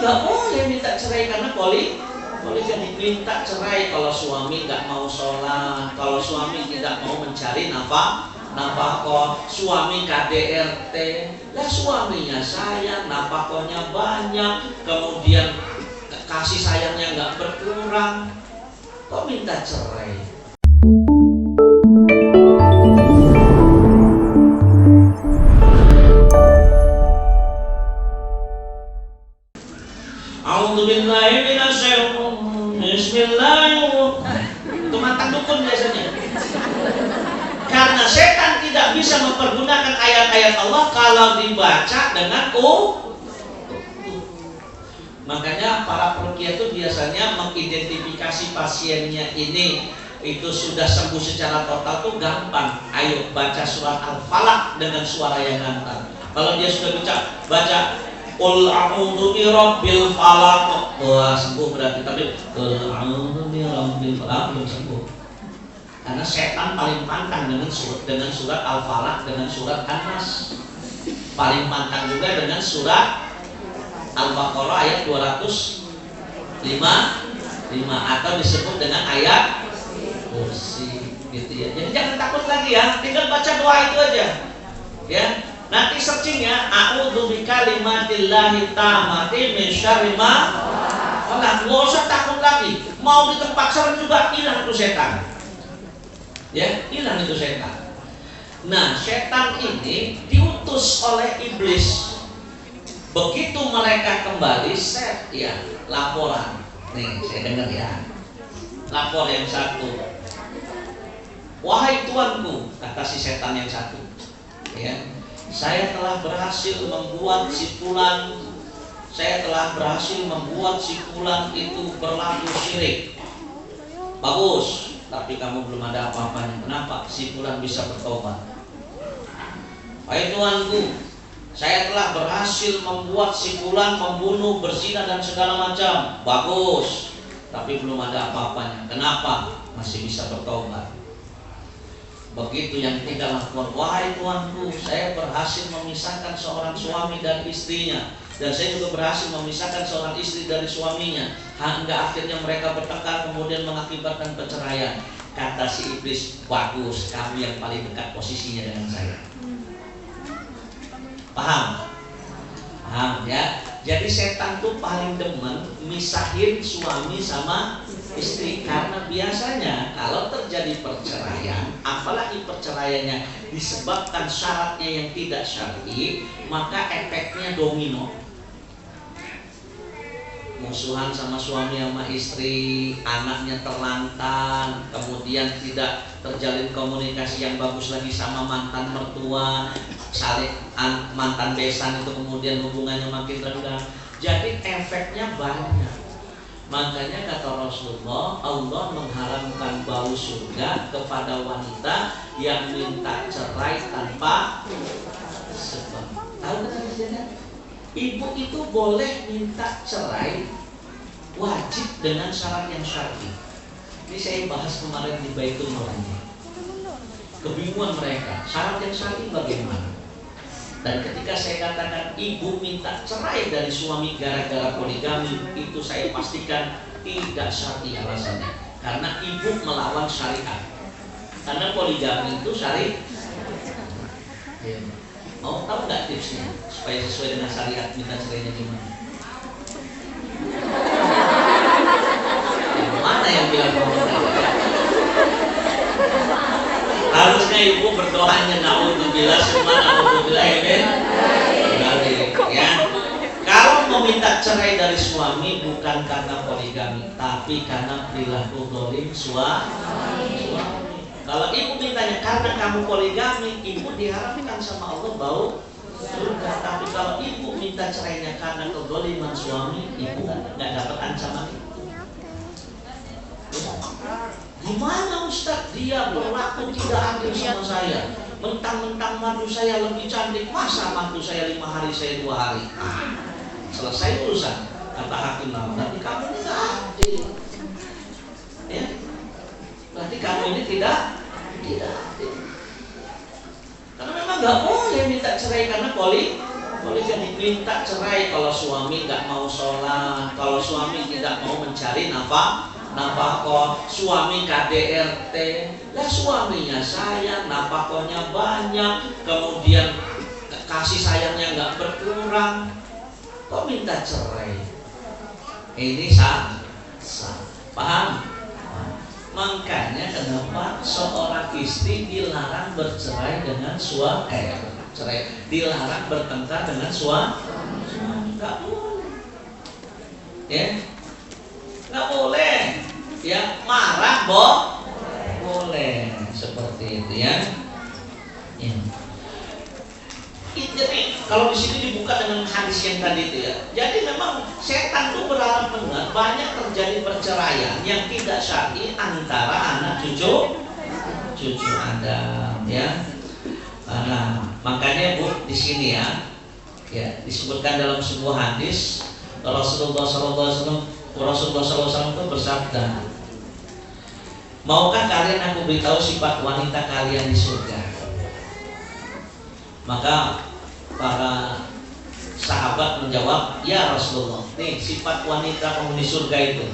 nggak boleh minta cerai karena poligami. Minta cerai kalau suami nggak mau sholat, kalau suami tidak mau mencari nafkah, suami KDRT, lah suaminya sayang, nafkahnya banyak, kemudian kasih sayangnya nggak berkurang, kok minta cerai? Bismillahirrahmanirrahim. Itu mantan dukun biasanya. Karena setan tidak bisa mempergunakan ayat-ayat Allah kalau dibaca dengan Makanya para peruqyah itu biasanya mengidentifikasi pasiennya ini itu sudah sembuh secara total tuh gampang. Ayo baca surat Al-Falaq dengan suara yang lantang. Kalau dia sudah baca Qul a'udzu birabbil falaq, wah sembuh berarti. Tapi Qul a'udzu birabbil falaq belum sembuh. Karena setan paling pantang dengan surat Al-Falaq, dengan surat An-Nas. Paling pantang juga dengan surat Al-Baqarah ayat 205 atau disebut dengan ayat kursi gitu ya. Jadi jangan takut lagi ya, tinggal baca doa itu aja. Ya. Nanti searchingnya a'udzu bikalimatillahi tammati min syarri ma khalaq. Nggak usah takut lagi. Mau di tempat serem juga hilang itu setan. Ya, hilang itu setan. Nah, setan ini diutus oleh iblis. Begitu mereka kembali, set ya laporan. Nih, saya dengar ya. Lapor yang satu. Wahai tuanku, kata si setan yang satu. Ya. Saya telah berhasil membuat si fulan itu berlaku syirik. Bagus, tapi kamu belum ada apa-apanya. Kenapa? Si fulan bisa bertobat. Wahai tuanku, saya telah berhasil membuat si fulan membunuh, berzina dan segala macam. Bagus, tapi belum ada apa-apanya. Kenapa? Masih bisa bertobat. Begitu yang ketiga lapor, wahai tuanku, saya berhasil memisahkan seorang suami dan istrinya, dan saya juga berhasil memisahkan seorang istri dari suaminya, hingga akhirnya mereka bertengkar kemudian mengakibatkan perceraian. Kata si iblis, bagus, kamu yang paling dekat posisinya dengan saya. Paham? Paham ya? Jadi setan tuh paling demen misahin suami sama istri, karena biasanya kalau terjadi perceraian, apalagi perceraiannya disebabkan syaratnya yang tidak syar'i, maka efeknya domino. Musuhan sama suami sama istri, anaknya terlantar, kemudian tidak terjalin komunikasi yang bagus lagi sama mantan mertua, saling mantan besan itu kemudian hubungannya makin rendah. Jadi efeknya banyak. Makanya kata Rasulullah, Allah mengharamkan bau surga kepada wanita yang minta cerai tanpa sebab. Tahu kan kejadian? Ibu itu boleh minta cerai wajib dengan syarat yang syar'i. Ini saya bahas kemarin di Baitul Ma'mur. Kebingungan mereka, syarat yang syar'i bagaimana? Dan ketika saya katakan ibu minta cerai dari suami gara-gara poligami, itu saya pastikan tidak syar'i alasannya. Karena ibu melawan syariat. Karena poligami itu syar'i. Mau tahu nggak tipsnya supaya sesuai dengan syariat minta cerainya gimana? Yang mana yang bilang mau cerai? Harusnya ibu berdoanya naudzubillah summa naudzubillah ya. Kalau meminta cerai dari suami bukan karena poligami, tapi karena perilaku zalim suami. Kalau ibu mintanya karena kamu poligami, ibu diharapkan sama Allah bau surga. Tapi kalau ibu minta cerainya karena kezaliman suami, ibu nggak dapat ancaman itu. Gimana Ustaz? Dia berlaku tidak adil sama saya. Mentang-mentang madu saya lebih cantik, masa madu saya 5 hari, saya 2 hari? Selesai urusan. Kata hakim, berarti kamu ini tidak adil. Ya? Berarti kamu ini tidak adil. Karena memang nggak boleh minta cerai karena poligami. Minta cerai kalau suami nggak mau sholat, kalau suami tidak mau mencari nafkah, suami KDRT, lah suaminya sayang, nafkahnya banyak, kemudian kasih sayangnya nggak berkurang, kok minta cerai? Ini sah, paham? Makanya kenapa seorang istri dilarang bercerai dengan dilarang bertengkar dengan suami? Nggak boleh, ya, nggak boleh, ya, marah boleh, seperti itu ya. Jadi kalau di sini dibuka dengan hadis yang tadi itu ya. Jadi memang setan itu berharap benar banyak terjadi perceraian yang tidak syar'i antara anak cucu Adam ya. Nah, makanya Bu di sini ya disebutkan dalam sebuah hadis Rasulullah SAW itu bersabda, maukah kalian aku beritahu sifat wanita kalian di surga? Maka para sahabat menjawab, ya Rasulullah, nih sifat wanita penghuni surga itu.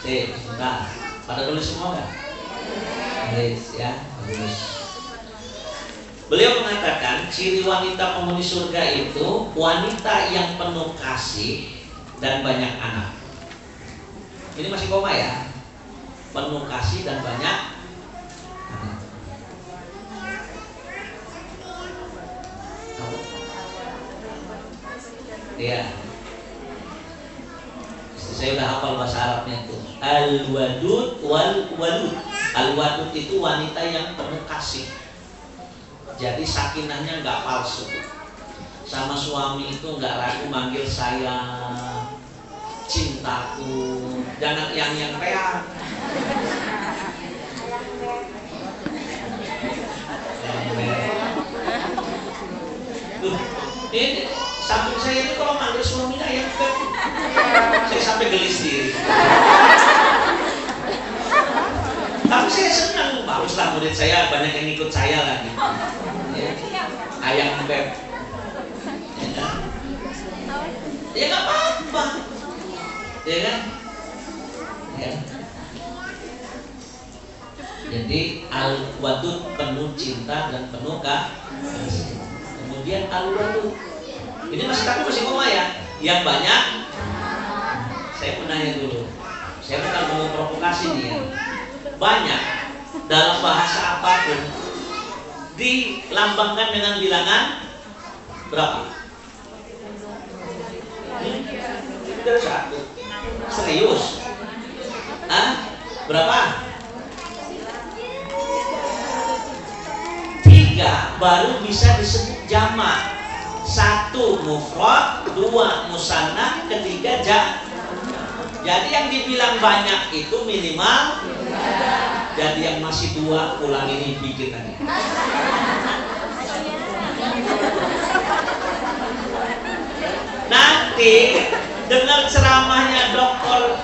Sebentar, pada tulis semua kan? Tulis ya, tulis. Beliau mengatakan ciri wanita penghuni surga itu wanita yang penuh kasih dan banyak anak. Ini masih koma ya. Penuh kasih dan banyak anak. Iya. Saya udah hafal bahasa Arabnya itu. Al-wadud wal walud. Al-wadud itu wanita yang penuh kasih. Jadi sakinahnya nggak palsu. Sama suami itu nggak ragu manggil saya, cintaku, jangan yang reak. Ini samping saya ini kalau manggil suaminya ayam beb, saya sampai geli sendiri. Tapi saya senang, baguslah murid saya banyak yang ikut saya lagi. Ya. Ayam beb, ya nggak apa-apa, ya kan? Ya. Jadi al-wadud penuh cinta dan penuh kasih. Kemudian al-walud ini masih koma ya. Yang banyak, saya menanya dulu. Saya bukan mau provokasi nih ya. Banyak dalam bahasa apapun dilambangkan dengan bilangan berapa? Dari satu. Serius? Berapa? 3 baru bisa disebut jamak. 1 mufrad, 2 musanna, 3 Jadi yang dibilang banyak itu minimal. Jadi yang masih 2 ulang ini dikit tadi. Nanti dengar ceramahnya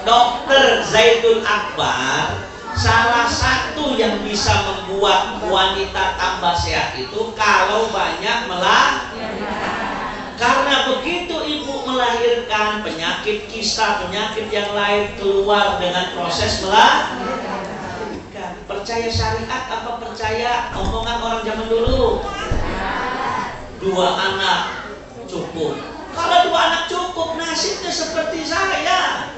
Dr. Zaidul Akbar, salah satu yang bisa membuat wanita tambah sehat itu kalau banyak karena begitu ibu melahirkan, penyakit kista, penyakit yang lain keluar dengan proses melahirkan. Percaya syariat apa percaya omongan orang zaman dulu? 2 anak cukup. Kalau 2 anak cukup, nasibnya seperti saya.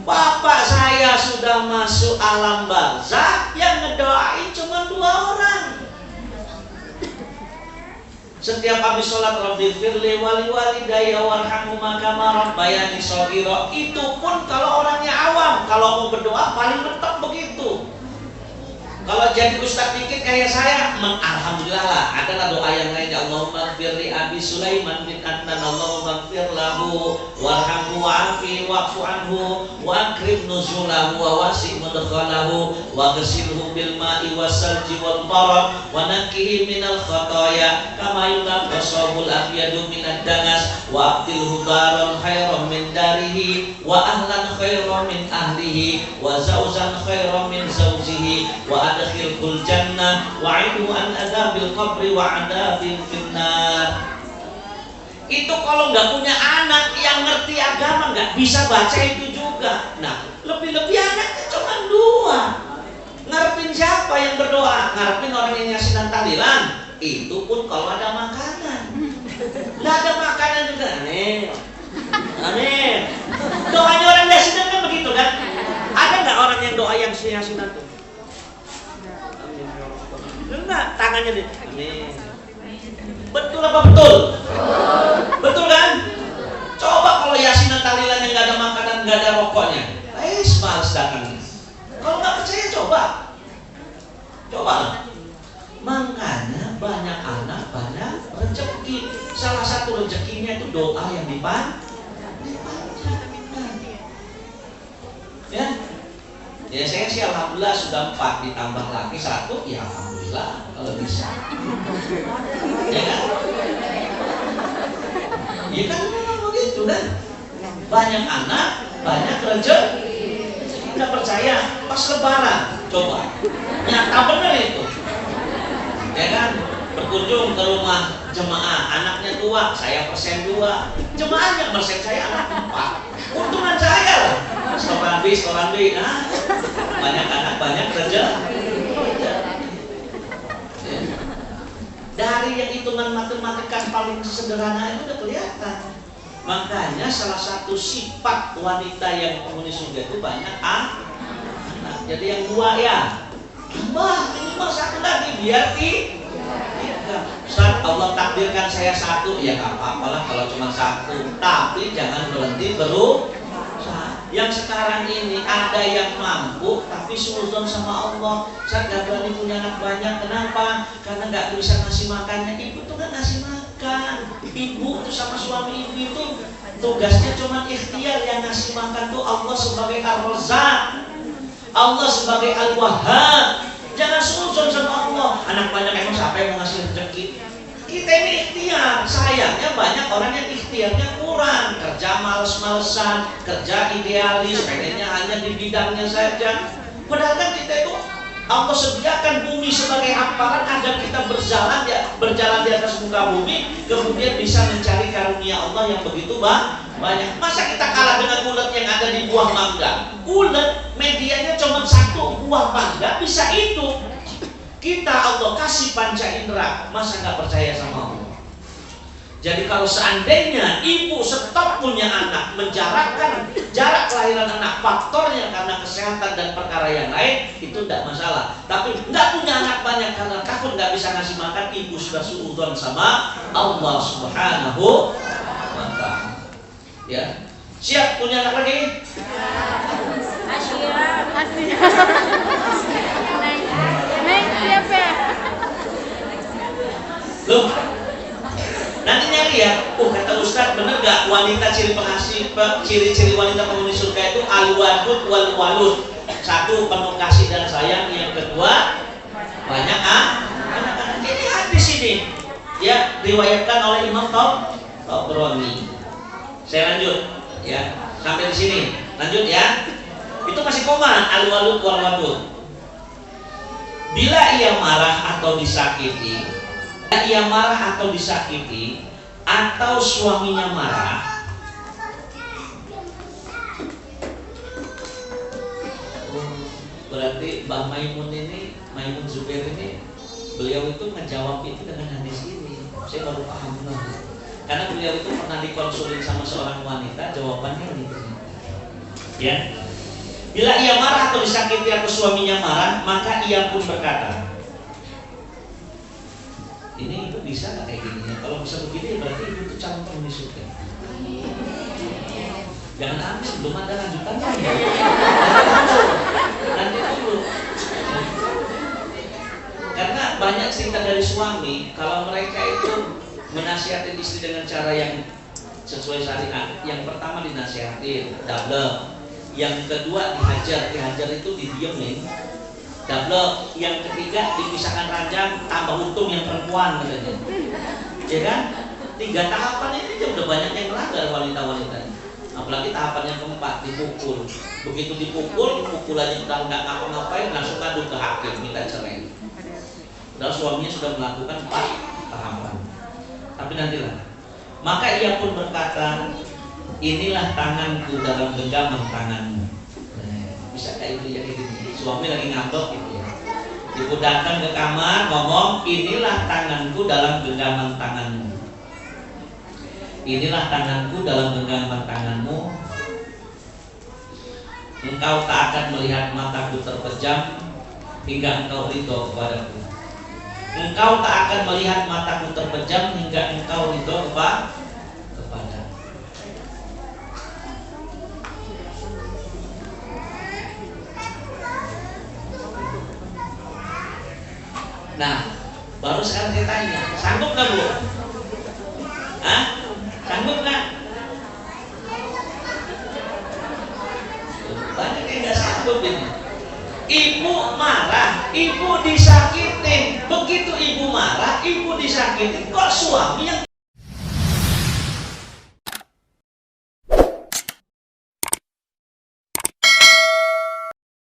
Bapak saya sudah masuk alam barzakh, yang ngedoain cuma 2 orang. Setiap habis sholat Rabbi firli wali walidayya warhamhuma kama rabbayani shaghira. Itu pun kalau orangnya awam, kalau mau berdoa paling mentok begitu. Kalau jadi ustaz dikit kayak saya, alhamdulillah lah. Adalah doa yang lain, ya Allahumma firli Abi Sulaiman bin Adnan, Allahumma fir lahu warhamhu wa'afi wa'fu anhu wa akrim nuzulahu wa wasi' mudkhalahu wa ghasilhu bil ma'i wassalji wal barad wa nakkihi minal khataya kama yunqqa sawbul abyadu minad danas wa abdilhu daran khairan min darihi wa ahlan khairan min ahlihi wa zawjan khairan min zawjihi wa wa adkhilhul jannah wa'idhu an adzabil qabri wa adzabil finnar. Itu kalau nggak punya anak yang ngerti agama nggak bisa baca itu juga. Nah, lebih-lebih anaknya cuma 2. Ngarepin siapa yang berdoa? Ngarepin orang yang yasinan tahlilan. Itu pun kalau ada makanan. Nggak ada makanan juga. Aneh. Doanya orang yasinan kan begitu kan? Ada nggak orang yang doa yang yasinan tuh? Enggak, tangannya deh. Amin. Betul apa betul? Betul kan? Coba kalau yasinan tahlilan yang nggak ada makanan, nggak ada rokoknya, males datangnya. Kalau nggak percaya coba. Makanya banyak anak banyak rezeki. Salah satu rezekinya itu doa yang dipanjatkan. Ya saya sih alhamdulillah sudah 4 ditambah lagi 1, ya alhamdulillah kalau bisa. Ya kan? Ya kan memang begitu kan? Banyak anak, banyak rezeki. Tidak percaya pas lebaran, coba. Nyata benar itu. Ya kan? Berkunjung ke rumah jemaah, anaknya tua, saya persen 2. Jemaahnya persen saya anak 4. Untungan saya lah. Sekolah B. Banyak anak, banyak rezeki. Dari yang hitungan matematika paling sederhana itu udah kelihatan. Makanya salah satu sifat wanita yang penghuni surga itu banyak anak. Jadi yang 2 ya, tambah minimal 1 lagi biar 3. Ustaz, Allah takdirkan saya 1, ya gak apa-apa lah kalau cuma 1. Tapi jangan berhenti yang sekarang ini ada yang mampu tapi suudzon sama Allah. Saya gak berani punya anak banyak. Kenapa? Karena gak bisa ngasih makannya. Ibu tuh gak ngasih makan. Ibu tuh sama suami ibu itu tugasnya cuma ikhtiar. Yang ngasih makan tuh Allah sebagai Ar-Razzaq, Allah sebagai Al-Wahhab. Jangan suudzon sama Allah. Anak banyak emang siapa yang mau ngasih rezeki? Kita ini ikhtiar. Sayangnya banyak orang yang ikhtiarnya kurang. Kerja males-malesan, kerja idealis, pengennya hanya di bidangnya saja. Padahal kan kita itu Allah sediakan bumi sebagai hamparan agar kita berjalan di atas muka bumi, kemudian bisa mencari karunia Allah yang begitu banyak. Masa kita kalah dengan ulet yang ada di buah mangga? Ulet medianya cuma 1 buah mangga bisa itu. Kita Allah kasih panca indera, masa nggak percaya sama Allah? Jadi kalau seandainya ibu stop punya anak, menjarakkan jarak kelahiran anak, faktornya karena kesehatan dan perkara yang lain, itu tidak masalah. Tapi nggak punya anak banyak karena takut nggak bisa ngasih makan, ibu sudah suudzon sama Allah Subhanahu wa Ta'ala. Ya, siap punya anak lagi? Loh, nanti nyari ya. Kata Ustaz, bener gak wanita ciri-ciri wanita penghuni surga itu al-wadud wal walud. 1, penuh kasih dan sayang. Yang kedua, banyak anak-anak. Ini hadis ini ya diriwayatkan oleh Imam Tabrani. Saya lanjut ya sampai di sini. Lanjut ya. Itu masih koma al-walud wal wadud. Bila ia marah atau disakiti, atau suaminya marah, berarti Mbah Maimun Zubair ini, beliau itu ngejawab itu dengan hadis ini. Saya baru paham banget. Karena beliau itu pernah dikonsulin sama seorang wanita, jawabannya ini. Ya. Bila ia marah atau disakiti atau suaminya marah, maka ia pun berkata, ini itu bisa nggak kayak gini ya? Kalau bisa begini berarti itu calon penghuni surga. Jangan habis, belum ada lanjutannya. Nanti dulu. Karena banyak cerita dari suami, kalau mereka itu menasihati istri dengan cara yang sesuai syariat. Yang pertama dinasihatin, double. Yang kedua dihajar itu didiemin, double. Yang ketiga dipisahkan ranjang, tambah untung yang perempuan katanya. Ya kan? 3 tahapan ini udah banyak yang melanggar wanita-wanita. Apalagi tahapan yang keempat, dipukul. Begitu dipukul, pukulannya udah nggak ngapa-ngapain, langsung ngadu ke hakim minta cerai. Padahal suaminya sudah melakukan 4 tahapan. Tapi nantilah. Maka ia pun berkata, inilah tanganku dalam genggaman tanganmu. Bisa kayak ibu yang ini, suami lagi ngambek gitu ya. Ibu datang ke kamar ngomong, inilah tanganku dalam genggaman tanganmu. Inilah tanganku dalam genggaman tanganmu. Engkau tak akan melihat mataku terpejam hingga engkau ridho kepadaku. Engkau tak akan melihat mataku terpejam hingga engkau ridho kepada. Nah, baru sekarang saya tanya, sanggup nggak Bu? Hah? Sanggup nggak? Banyak yang nggak sanggup ini. Ibu marah, ibu disakitin. Begitu ibu marah, ibu disakitin. Kok suami yang